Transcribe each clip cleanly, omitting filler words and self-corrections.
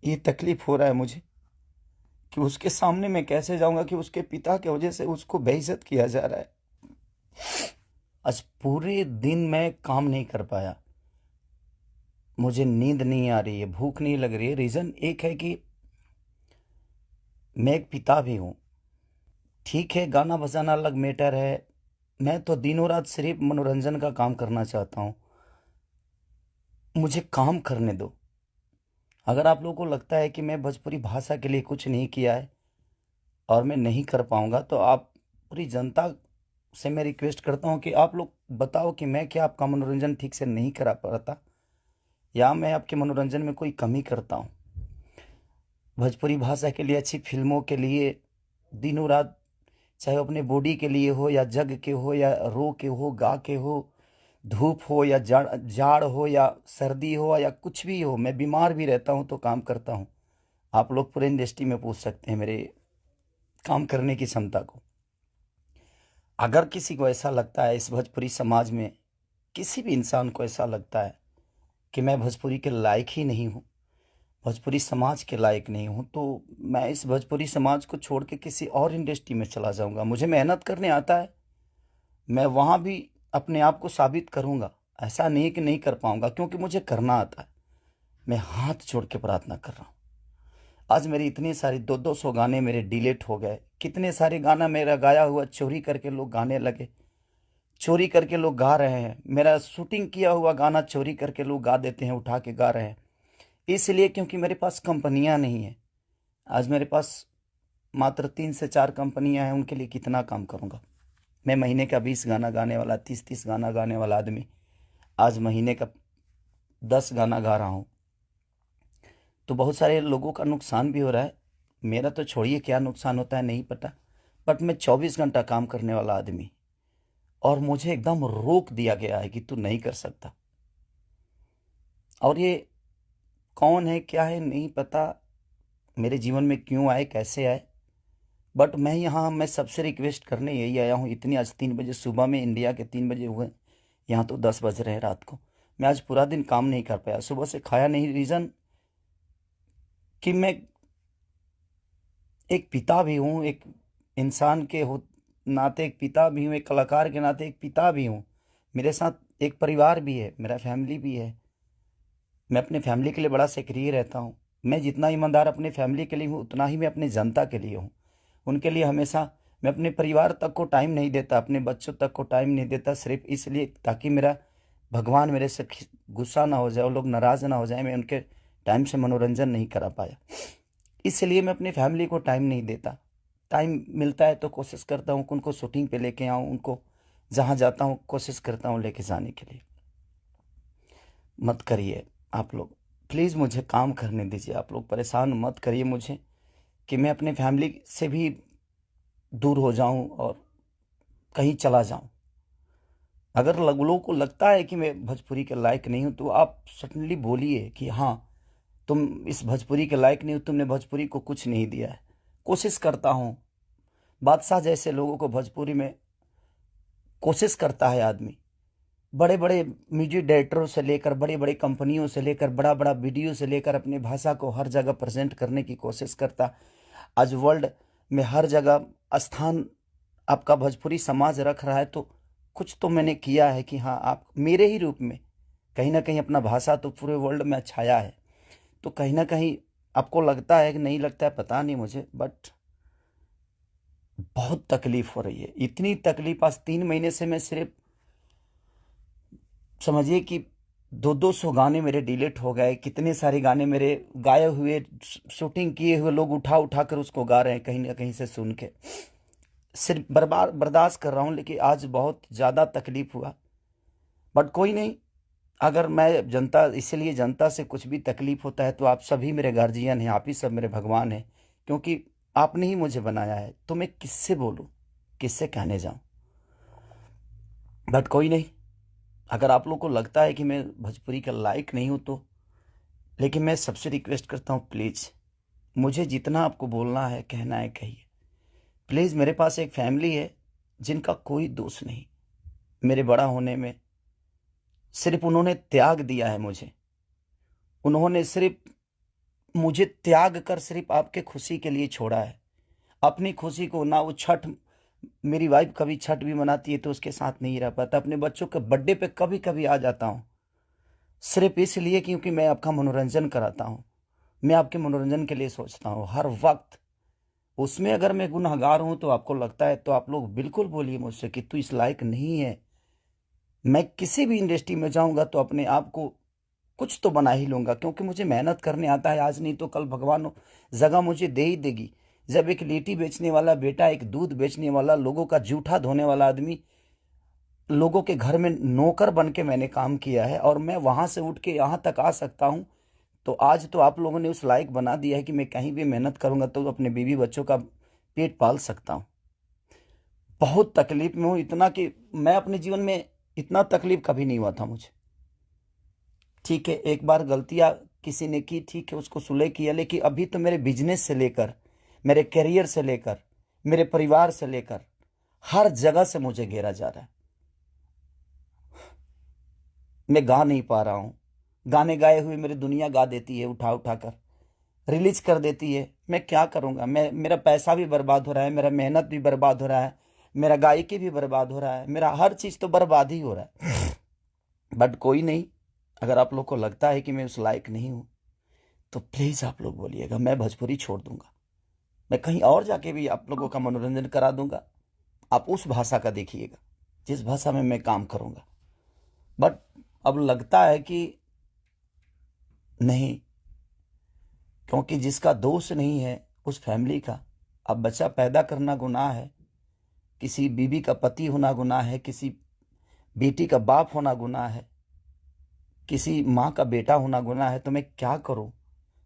ये तकलीफ हो रहा है मुझे कि उसके सामने मैं कैसे जाऊंगा कि उसके पिता की वजह से उसको बेइज्जत किया जा रहा है। आज पूरे दिन मैं काम नहीं कर पाया। मुझे नींद नहीं आ रही है, भूख नहीं लग रही है। रीज़न एक है कि मैं एक पिता भी हूँ। ठीक है, गाना बजाना अलग मैटर है। मैं तो दिनों रात सिर्फ मनोरंजन का काम करना चाहता हूँ। मुझे काम करने दो। अगर आप लोगों को लगता है कि मैं भोजपुरी भाषा के लिए कुछ नहीं किया है और मैं नहीं कर पाऊंगा, तो आप पूरी जनता से मैं रिक्वेस्ट करता हूँ कि आप लोग बताओ कि मैं क्या आपका मनोरंजन ठीक से नहीं करा पाता, या मैं आपके मनोरंजन में कोई कमी करता हूँ। भोजपुरी भाषा के लिए, अच्छी फिल्मों के लिए दिनों रात, चाहे वो अपने बॉडी के लिए हो या जग के हो या रो के हो, गा के हो, धूप हो या जाड़ जाड़ हो या सर्दी हो या कुछ भी हो, मैं बीमार भी रहता हूँ तो काम करता हूँ। आप लोग पूरे इंडस्ट्री में पूछ सकते हैं मेरे काम करने की क्षमता को। अगर किसी को ऐसा लगता है, इस भोजपुरी समाज में किसी भी इंसान को ऐसा लगता है कि मैं भोजपुरी के लायक ही नहीं हूँ, भोजपुरी समाज के लायक नहीं हूँ, तो मैं इस भोजपुरी समाज को छोड़ के किसी और इंडस्ट्री में चला जाऊंगा। मुझे मेहनत करने आता है, मैं वहाँ भी अपने आप को साबित करूंगा। ऐसा नहीं है कि नहीं कर पाऊंगा, क्योंकि मुझे करना आता है। मैं हाथ जोड़ के प्रार्थना कर रहा हूँ। आज मेरी इतनी सारी 200 गाने मेरे डिलीट हो गए। कितने सारे गाना मेरा गाया हुआ चोरी करके लोग गाने लगे, चोरी करके लोग गा रहे हैं। मेरा शूटिंग किया हुआ गाना चोरी करके लोग गा देते हैं, उठा के गा रहे हैं। इसलिए क्योंकि मेरे पास कंपनियां नहीं है। आज मेरे पास मात्र 3 से 4 कंपनियां हैं, उनके लिए कितना काम करूंगा। मैं महीने का 20 गाना गाने वाला, 30 गाना गाने वाला आदमी आज महीने का 10 गाना गा रहा हूँ। तो बहुत सारे लोगों का नुकसान भी हो रहा है। मेरा तो छोड़िए, क्या नुकसान होता है नहीं पता। बट मैं 24 घंटा काम करने वाला आदमी, और मुझे एकदम रोक दिया गया है कि तू नहीं कर सकता। और ये कौन है, क्या है, नहीं पता। मेरे जीवन में क्यों आए, कैसे आए। बट मैं सबसे रिक्वेस्ट करने यही आया हूँ। इतनी आज 3 बजे सुबह में, इंडिया के 3 बजे हुए, यहाँ तो 10 बज रहे हैं रात को। मैं आज पूरा दिन काम नहीं कर पाया, सुबह से खाया नहीं। रीज़न कि मैं एक पिता भी हूँ, एक इंसान के हो नाते एक पिता भी हूँ, एक कलाकार के नाते एक पिता भी हूँ। मेरे साथ एक परिवार भी है, मेरा फैमिली भी है। मैं अपने फैमिली के लिए बड़ा सक्रिय रहता हूँ। मैं जितना ईमानदार अपने फैमिली के लिए हूँ, उतना ही मैं अपने जनता के लिए हूँ। उनके लिए हमेशा मैं अपने परिवार तक को टाइम नहीं देता, अपने बच्चों तक को टाइम नहीं देता, सिर्फ इसलिए ताकि मेरा भगवान मेरे से गुस्सा ना हो जाए, वो लोग नाराज़ ना हो जाए। मैं उनके टाइम से मनोरंजन नहीं करा पाया, इसलिए मैं अपनी फैमिली को टाइम नहीं देता। टाइम मिलता है तो कोशिश करता हूँ कि उनको शूटिंग पे लेके आऊँ, उनको जहाँ जाता हूँ कोशिश करता हूँ लेके जाने के लिए। मत करिए आप लोग, प्लीज़ मुझे काम करने दीजिए। आप लोग परेशान मत करिए मुझे कि मैं अपने फैमिली से भी दूर हो जाऊं और कहीं चला जाऊं। अगर लोगों को लगता है कि मैं भोजपुरी के लायक नहीं हूं, तो आप सडनली बोलिए कि हाँ, तुम इस भोजपुरी के लायक नहीं हो, तुमने भोजपुरी को कुछ नहीं दिया है। कोशिश करता हूँ। बादशाह जैसे लोगों को भोजपुरी में कोशिश करता है आदमी। बड़े बड़े म्यूजिक डायरेक्टरों से लेकर, बड़े बड़े कंपनियों से लेकर, बड़ा बड़ा वीडियो से लेकर अपनी भाषा को हर जगह प्रेजेंट करने की कोशिश करता। आज वर्ल्ड में हर जगह स्थान आपका भोजपुरी समाज रख रहा है, तो कुछ तो मैंने किया है कि हाँ, आप मेरे ही रूप में कहीं ना कहीं अपना भाषा तो पूरे वर्ल्ड में छाया है। तो कहीं ना कहीं आपको लगता है कि नहीं लगता है, पता नहीं मुझे, बट बहुत तकलीफ हो रही है। इतनी तकलीफ, आज 3 महीने से मैं सिर्फ समझिए कि 200 गाने मेरे डिलीट हो गए। कितने सारे गाने मेरे गाए हुए, शूटिंग किए हुए लोग उठा उठा कर उसको गा रहे हैं कहीं ना कहीं से सुन के। सिर्फ बर्बाद बर्दाश्त कर रहा हूँ, लेकिन आज बहुत ज़्यादा तकलीफ हुआ। बट कोई नहीं। अगर मैं जनता, इसलिए जनता से कुछ भी तकलीफ होता है तो आप सभी मेरे गार्जियन हैं, आप ही सब मेरे भगवान हैं। क्योंकि आपने ही मुझे बनाया है, तो मैं किससे बोलूँ, किससे कहने जाऊँ। बट कोई नहीं। अगर आप लोग को लगता है कि मैं भोजपुरी का लायक नहीं हूँ, तो लेकिन मैं सबसे रिक्वेस्ट करता हूँ, प्लीज़ मुझे जितना आपको बोलना है, कहना है, कहिए। प्लीज़, मेरे पास एक फैमिली है जिनका कोई दोष नहीं मेरे बड़ा होने में। सिर्फ उन्होंने त्याग दिया है मुझे। उन्होंने सिर्फ मुझे त्याग कर सिर्फ आपके खुशी के लिए छोड़ा है। अपनी खुशी को ना, वो छठ, मेरी वाइफ कभी छठ भी मनाती है तो उसके साथ नहीं रह पाता। अपने बच्चों के बर्थडे पे कभी कभी आ जाता हूँ, सिर्फ इसलिए क्योंकि मैं आपका मनोरंजन कराता हूँ। मैं आपके मनोरंजन के लिए सोचता हूँ हर वक्त। उसमें अगर मैं गुनहगार हूं तो आपको लगता है तो आप लोग बिल्कुल बोलिए मुझसे कि तू इस लायक नहीं है। मैं किसी भी इंडस्ट्री में जाऊंगा तो अपने आप को कुछ तो बना ही लूंगा, क्योंकि मुझे मेहनत करने आता है। आज नहीं तो कल भगवान जगह मुझे दे ही देगी। जब एक लिट्टी बेचने वाला बेटा, एक दूध बेचने वाला, लोगों का जूठा धोने वाला आदमी, लोगों के घर में नौकर बन के मैंने काम किया है और मैं वहां से उठ के यहां तक आ सकता हूं, तो आज तो आप लोगों ने उस लायक बना दिया है कि मैं कहीं भी मेहनत करूंगा तो अपने बीवी बच्चों का पेट पाल सकता हूं। बहुत तकलीफ में हूं, इतना कि मैं अपने जीवन में इतना तकलीफ कभी नहीं हुआ था मुझे। ठीक है, एक बार गलतियां किसी ने की, ठीक है, उसको सुलह किया, लेकिन अभी तो मेरे बिजनेस से लेकर, मेरे करियर से लेकर, मेरे परिवार से लेकर हर जगह से मुझे घेरा जा रहा है। मैं गा नहीं पा रहा हूं। गाने गाए हुए मेरी दुनिया गा देती है, उठा उठा कर रिलीज कर देती है। मैं क्या करूंगा? मेरा पैसा भी बर्बाद हो रहा है, मेरा मेहनत भी बर्बाद हो रहा है, मेरा गायकी भी बर्बाद हो रहा है, मेरा हर चीज तो बर्बाद ही हो रहा है। बट कोई नहीं, अगर आप लोग को लगता है कि मैं उस लायक नहीं हूं तो प्लीज आप लोग बोलिएगा, मैं भोजपुरी छोड़ दूंगा। मैं कहीं और जाके भी आप लोगों का मनोरंजन करा दूंगा। आप उस भाषा का देखिएगा जिस भाषा में मैं काम करूंगा। बट अब लगता है कि नहीं, क्योंकि जिसका दोष नहीं है उस फैमिली का। अब बच्चा पैदा करना गुनाह है, किसी बीबी का पति होना गुनाह है, किसी बेटी का बाप होना गुनाह है, किसी माँ का बेटा होना गुनाह है। तो मैं क्या करूं?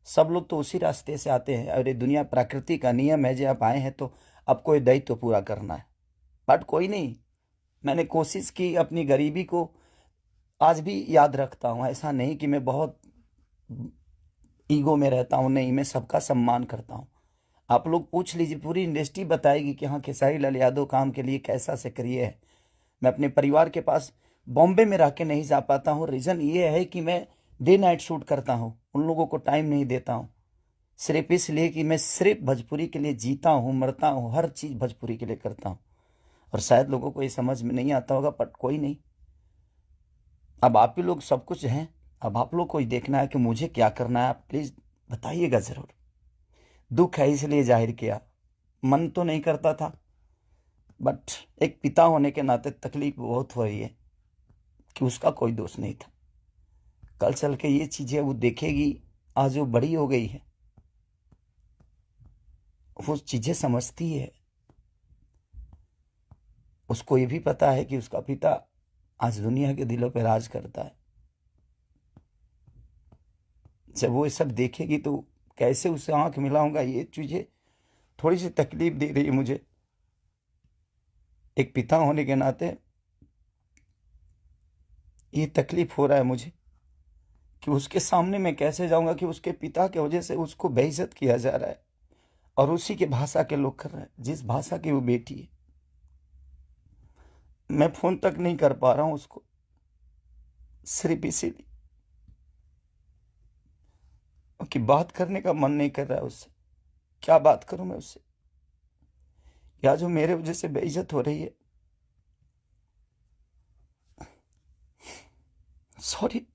सब लोग तो उसी रास्ते से आते हैं और ये दुनिया प्रकृति का नियम है, जो आप आए हैं तो आपको ये दायित्व तो पूरा करना है। बट कोई नहीं, मैंने कोशिश की। अपनी गरीबी को आज भी याद रखता हूं। ऐसा नहीं कि मैं बहुत ईगो में रहता हूं, नहीं, मैं सबका सम्मान करता हूं। आप लोग पूछ लीजिए, पूरी इंडस्ट्री बताएगी कि हाँ, खेसारी लाल यादव काम के लिए कैसा सक्रिय है। मैं अपने परिवार के पास बॉम्बे में रह के नहीं जा पाता हूँ। रीज़न ये है कि मैं डे नाइट शूट करता हूँ, उन लोगों को टाइम नहीं देता हूँ। सिर्फ इसलिए कि मैं सिर्फ भोजपुरी के लिए जीता हूँ, मरता हूँ, हर चीज़ भोजपुरी के लिए करता हूँ। और शायद लोगों को ये समझ में नहीं आता होगा, बट कोई नहीं। अब आप ही लोग सब कुछ हैं। अब आप लोग को ही देखना है कि मुझे क्या करना है। आप प्लीज़ बताइएगा ज़रूर। दुख है इसलिए जाहिर किया, मन तो नहीं करता था, बट एक पिता होने के नाते तकलीफ बहुत हो रही है कि उसका कोई दोष नहीं था। कल चल के ये चीजें वो देखेगी, आज वो बड़ी हो गई है, वो चीजें समझती है। उसको ये भी पता है कि उसका पिता आज दुनिया के दिलों पे राज करता है। जब वो ये सब देखेगी तो कैसे उससे आंख मिलाऊंगा, ये चीजें थोड़ी सी तकलीफ दे रही है मुझे। एक पिता होने के नाते ये तकलीफ हो रहा है मुझे कि उसके सामने मैं कैसे जाऊंगा कि उसके पिता की वजह से उसको बेइज्जत किया जा रहा है और उसी के भाषा के लोग कर रहे हैं, जिस भाषा की वो बेटी है। मैं फोन तक नहीं कर पा रहा हूं उसको, सिर्फ इसीलिए कि बात करने का मन नहीं कर रहा है उससे। क्या बात करूं मैं उससे? या जो मेरे वजह से बेइज्जत हो रही है। सॉरी।